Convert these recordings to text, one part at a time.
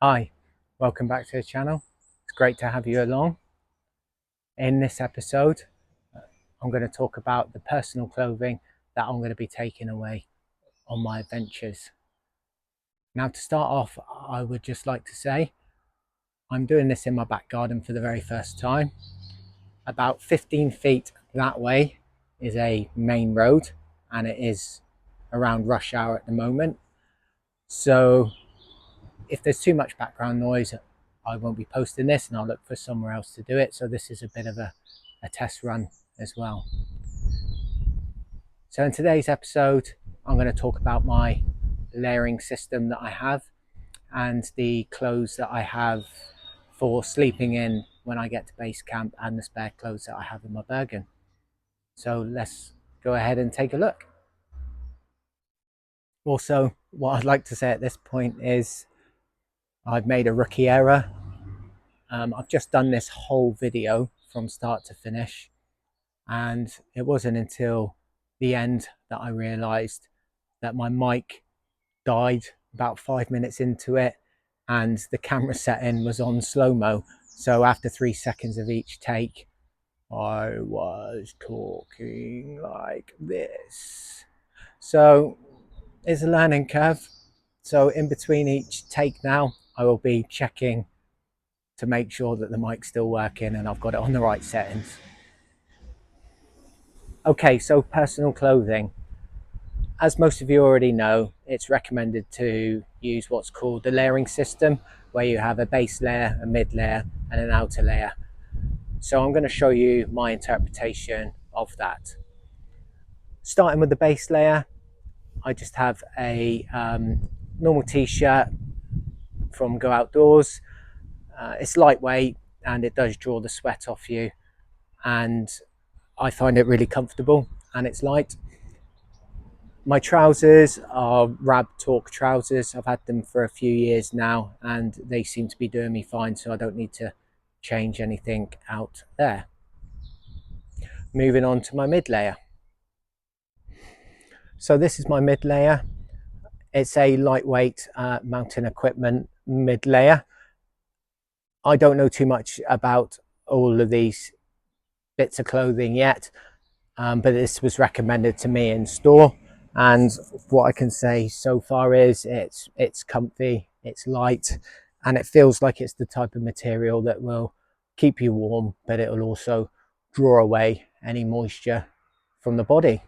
Hi, welcome back to the channel. It's great to have you along. In this episode, I'm going to talk about the personal clothing that I'm going to be taking away on my adventures. Now, to start off, I would just like to say I'm doing this in my back garden for the very first time. About 15 feet that way is a main road, and it is around rush hour at the moment. So if there's too much background noise, I won't be posting this and I'll look for somewhere else to do it. So this is a bit of a test run as well. So in today's episode, I'm going to talk about my layering system that I have and the clothes that I have for sleeping in when I get to base camp and the spare clothes that I have in my Bergen. So let's go ahead and take a look. Also, what I'd like to say at this point is I've made a rookie error. I've just done this whole video from start to finish, and it wasn't until the end that I realized that my mic died about 5 minutes into it and the camera setting was on slow-mo. So after 3 seconds of each take, I was talking like this. So it's a learning curve. So in between each take now, I will be checking to make sure that the mic's still working and I've got it on the right settings. Okay, so personal clothing. As most of you already know, it's recommended to use what's called the layering system, where you have a base layer, a mid layer, and an outer layer. So I'm going to show you my interpretation of that. Starting with the base layer, I just have a normal t-shirt from Go Outdoors. It's lightweight and it does draw the sweat off you, and I find it really comfortable and it's light. My trousers are Rab Talk trousers. I've had them for a few years now and they seem to be doing me fine, so I don't need to change anything out there. Moving on to my mid layer. So this is my mid layer. It's a lightweight mountain equipment mid layer. I don't know too much about all of these bits of clothing yet, but this was recommended to me in store, and what I can say so far is it's comfy, it's light, and it feels like it's the type of material that will keep you warm, but it will also draw away any moisture from the body.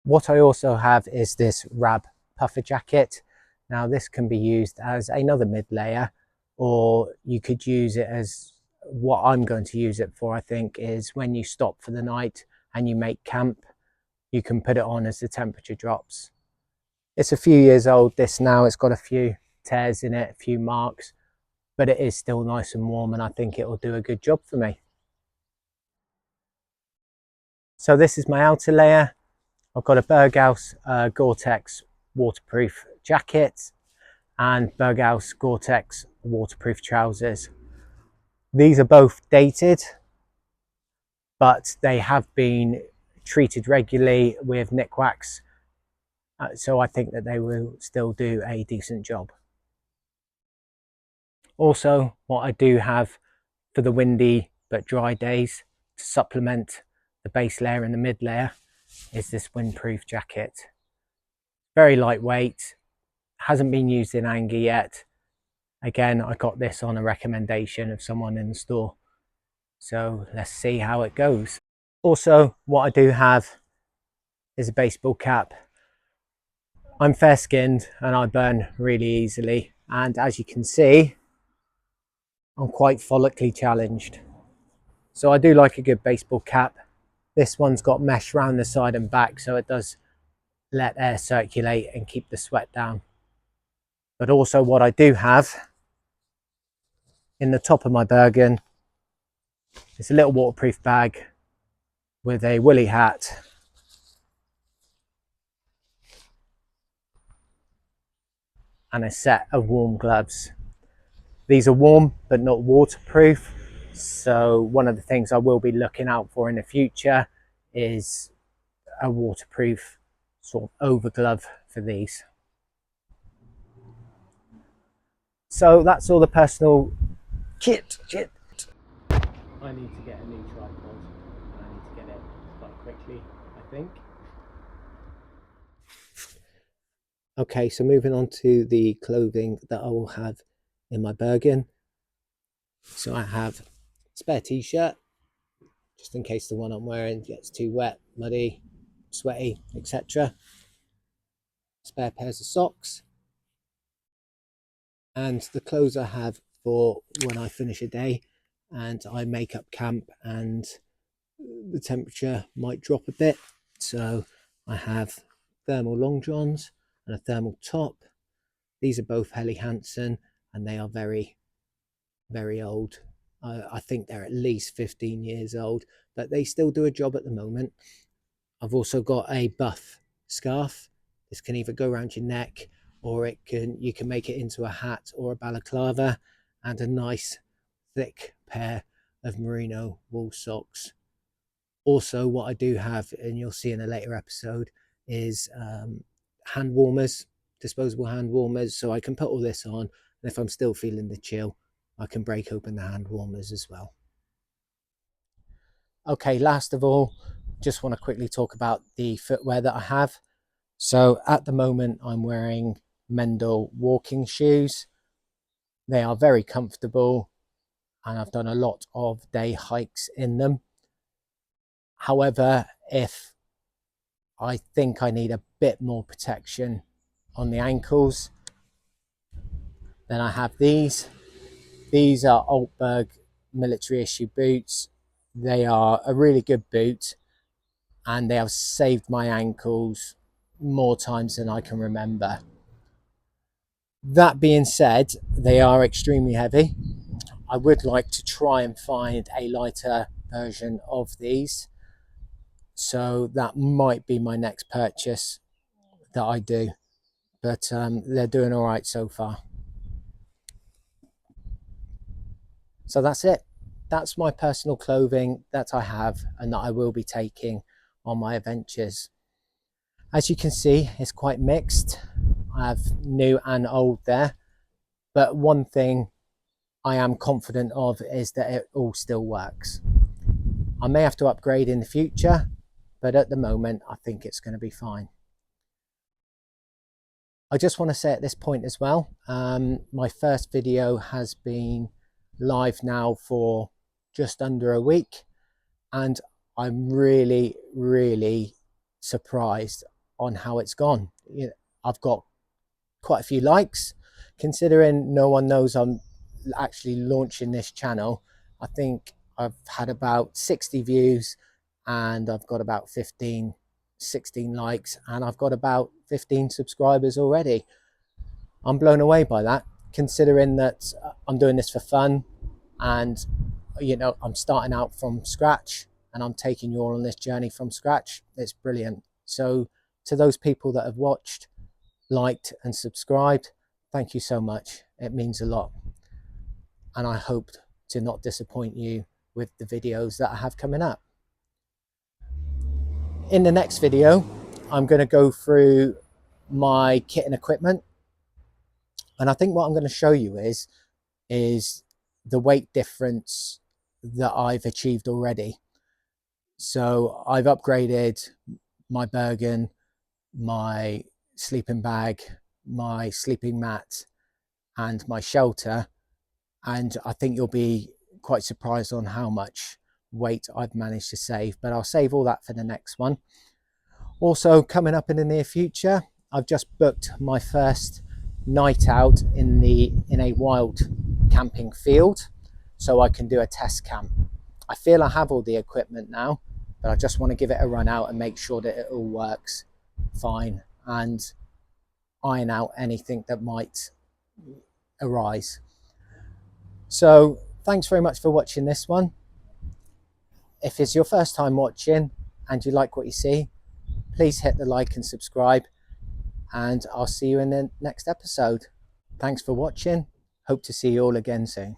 What I also have is this Rab puffer jacket. Now this can be used as another mid layer, or you could use it as what I'm going to use it for, I think, is when you stop for the night and you make camp, you can put it on as the temperature drops. It's a few years old, this now. It's got a few tears in it, a few marks, but it is still nice and warm, and I think it will do a good job for me. So this is my outer layer. I've got a Berghaus Gore-Tex waterproof jacket and Berghaus Gore-Tex waterproof trousers. These are both dated, but they have been treated regularly with nick wax, so I think that they will still do a decent job. Also, what I do have for the windy but dry days to supplement the base layer and the mid layer is this windproof jacket. Very lightweight, hasn't been used in anger yet. Again, I got this on a recommendation of someone in the store, so let's see how it goes. Also, what I do have is a baseball cap. I'm fair skinned and I burn really easily, and as you can see, I'm quite follically challenged, so I do like a good baseball cap. This one's got mesh around the side and back, so it does let air circulate and keep the sweat down. But also what I do have in the top of my Bergen is a little waterproof bag with a woolly hat and a set of warm gloves. These are warm but not waterproof, so one of the things I will be looking out for in the future is a waterproof sort of over glove for these. So that's all the personal kit. I need to get a new tripod and I need to get it quite quickly, I think. Okay, so moving on to the clothing that I will have in my Bergen. So I have spare t-shirt, just in case the one I'm wearing gets too wet, muddy, sweaty, etc. Spare pairs of socks. And the clothes I have for when I finish a day and I make up camp and the temperature might drop a bit. So I have thermal long johns and a thermal top. These are both Helly Hansen and they are very, very old. I think they're at least 15 years old, but they still do a job at the moment. I've also got a buff scarf. This can either go around your neck or you can make it into a hat or a balaclava, and a nice thick pair of merino wool socks. Also, what I do have, and you'll see in a later episode, is hand warmers, disposable hand warmers, so I can put all this on, and if I'm still feeling the chill, I can break open the hand warmers as well. Okay, last of all, just want to quickly talk about the footwear that I have. So at the moment, I'm wearing Mendel walking shoes. They are very comfortable and I've done a lot of day hikes in them. However, if I think I need a bit more protection on the ankles, then I have these. These are Altberg military issue boots. They are a really good boot and they have saved my ankles more times than I can remember. That being said, they are extremely heavy. I would like to try and find a lighter version of these. So that might be my next purchase that I do. But they're doing all right so far. So that's it. That's my personal clothing that I have and that I will be taking on my adventures. As you can see, it's quite mixed. I have new and old there. But one thing I am confident of is that it all still works. I may have to upgrade in the future, but at the moment, I think it's going to be fine. I just want to say at this point as well, my first video has been live now for just under a week, and I'm really, really surprised on how it's gone. I've got quite a few likes, considering no one knows I'm actually launching this channel. I think I've had about 60 views and I've got about 16 likes and I've got about 15 subscribers already. I'm blown away by that, considering that I'm doing this for fun and I'm starting out from scratch and I'm taking you all on this journey from scratch. It's brilliant. So to those people that have watched, liked and subscribed, thank you so much. It means a lot. And I hope to not disappoint you with the videos that I have coming up. In the next video, I'm going to go through my kit and equipment. And I think what I'm going to show you is the weight difference that I've achieved already. So I've upgraded my Bergen, my sleeping bag, my sleeping mat and my shelter, and I think you'll be quite surprised on how much weight I've managed to save, but I'll save all that for the next one. Also coming up in the near future, I've just booked my first night out in a wild camping field so I can do a test camp. I feel I have all the equipment now, but I just want to give it a run out and make sure that it all works fine and iron out anything that might arise. So thanks very much for watching this one. If it's your first time watching and you like what you see, please hit the like and subscribe, and I'll see you in the next episode. Thanks for watching. Hope to see you all again soon.